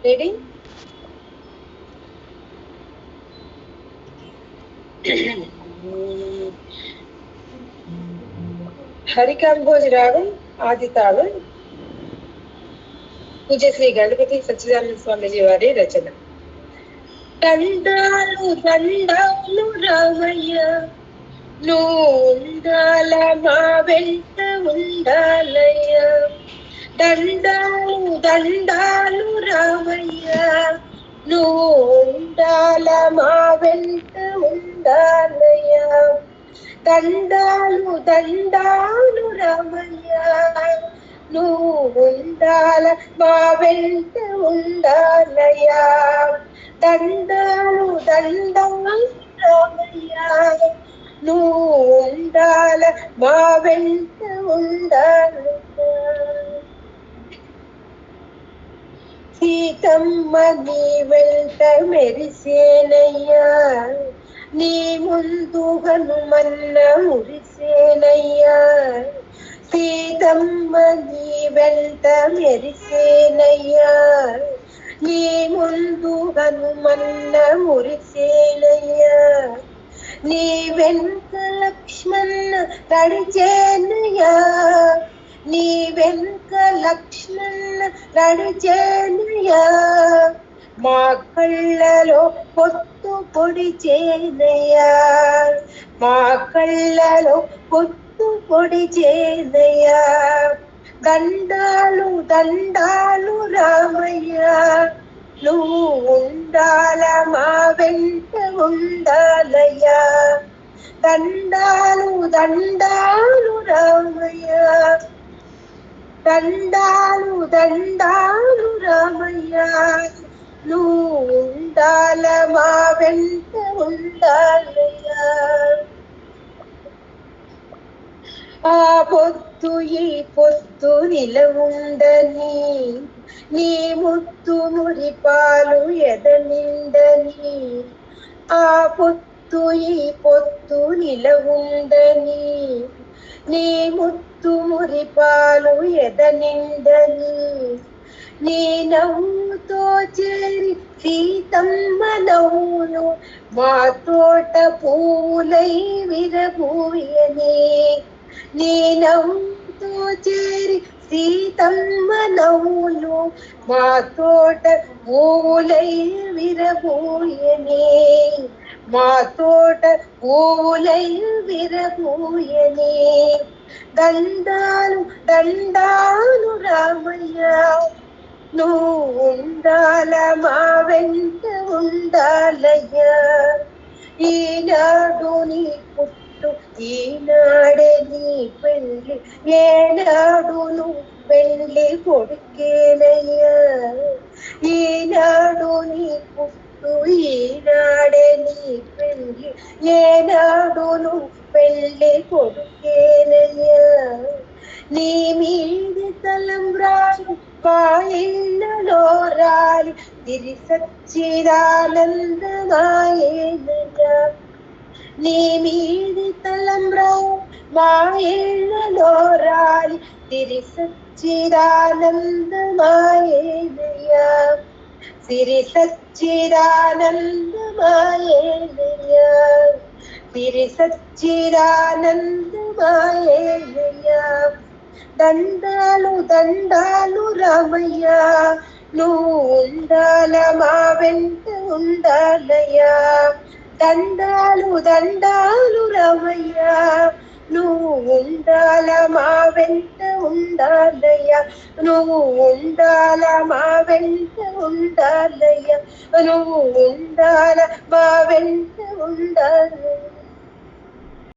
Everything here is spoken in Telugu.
రెడీ? హరికంభోజ్ రాగం ఆది తాళం. పూజ్య శ్రీ గణపతి సచ్చిదానంద స్వామిజీ వారి రచన. దండాలు దండాలు రామయ్య, నువ్వు ఉండాల మా వెంట ఉండాలయ్య. దండాలు దండాలు రామయ్య, నువ్వు ఉండాల మా వెంట ఉండాలయ్య. దండాలు దండాలు రామయ్య, నువ్వు ఉండాల మా వెంట ఉండాలయ్యా. దండాలు దండాలు రామయ్య, నువ్వు ఉండాల మా వెంట ఉండాలయ్యా. సీతమ్మ నీ వెంట మెరిసేనయ్యా, నీ ముందు హనుమన్న మురిసేనయ్యా. సీతమ్మ నీ వెంట మెరిసేనయ్యా, నీ ముందు హనుమన్న మురిసేనయ్యా. నీ వెంక లక్ష్మణ నడిచేనయ్యా, నీ వెంక లక్ష్మణ నడిచేనయ్యా. మా కళ్ళలో పొత్తు పొడిచేనయ్యా, మా కళ్ళలో పొత్తు పొడిచేనయ్యా. దండాలు దండాలు రామయ్య, నువ్వు ఉండాల మా వెంట ఉండాలయ్యా. దండాలు దండాలు రామయ్య, దండాలు దండాలు రామయ్య, నువ్వు ఉండాల మా వెంట ఉండాలయ్యా. ఆ పొద్దు ఈ పొద్దు నిలవుండని, నీ ముత్తు మురిపాలు ఎదనిండని. ఆ పొద్దు ఈ పొద్దు నిలవుండని, నీ ముత్తు మురిపాలు ఎదనిండని. నీ నవ్వుతో చేరి సీతమ్మ నవ్వులు మా తోట పూలై విరబూయని. నీ నవ్వుతో చేరి సీతమ్మ నవ్వులు మా తోట పూలై విరబూయని, మా తోట పూలై విరబూయని. దండాలు దండాలు రామయ్య, నువ్వు ఉండాల మా వెంట ఉండాలయ్యా. ఈనాడు నీ పుట్టు, ఈనాడే నీ పెళ్ళి, ఏనాడు నువ్వు పెళ్ళి కొడుకేనయ్యా. ఈనాడు నీ పుట్టు, ఈనాడే నీ పెళ్ళి, ఏనాడు నువ్వు పెళ్ళి కొడుకేనయ్యా. నీ మీది తలంబ్రాలు మా ఇళ్ళలో రాలి తిరి సచ్చిదానందమాయేనయ్యా. నీ మీది తలంబ్రాలు మా ఇళ్ళలో రాలి తిరి సచ్చిదానందమాయేనయ్యా. సిరి సచ్చిదానందమాయేనయ్యా, సిరి సచ్చిదానందమాయేనయ్యా. దండాలు దండాలు రామయ్య, నువ్వు ఉండాల మా వెంట ఉండాలయ్యా. దండాలు దండాలు రామయ్య, నువ్వు ఉండాల మా వెంట ఉండాలయ్యా. నువ్వు ఉండాల మా వెంట ఉండాలయ్యా, నువ్వు ఉండాల మా వెంట ఉండాలయ్యా.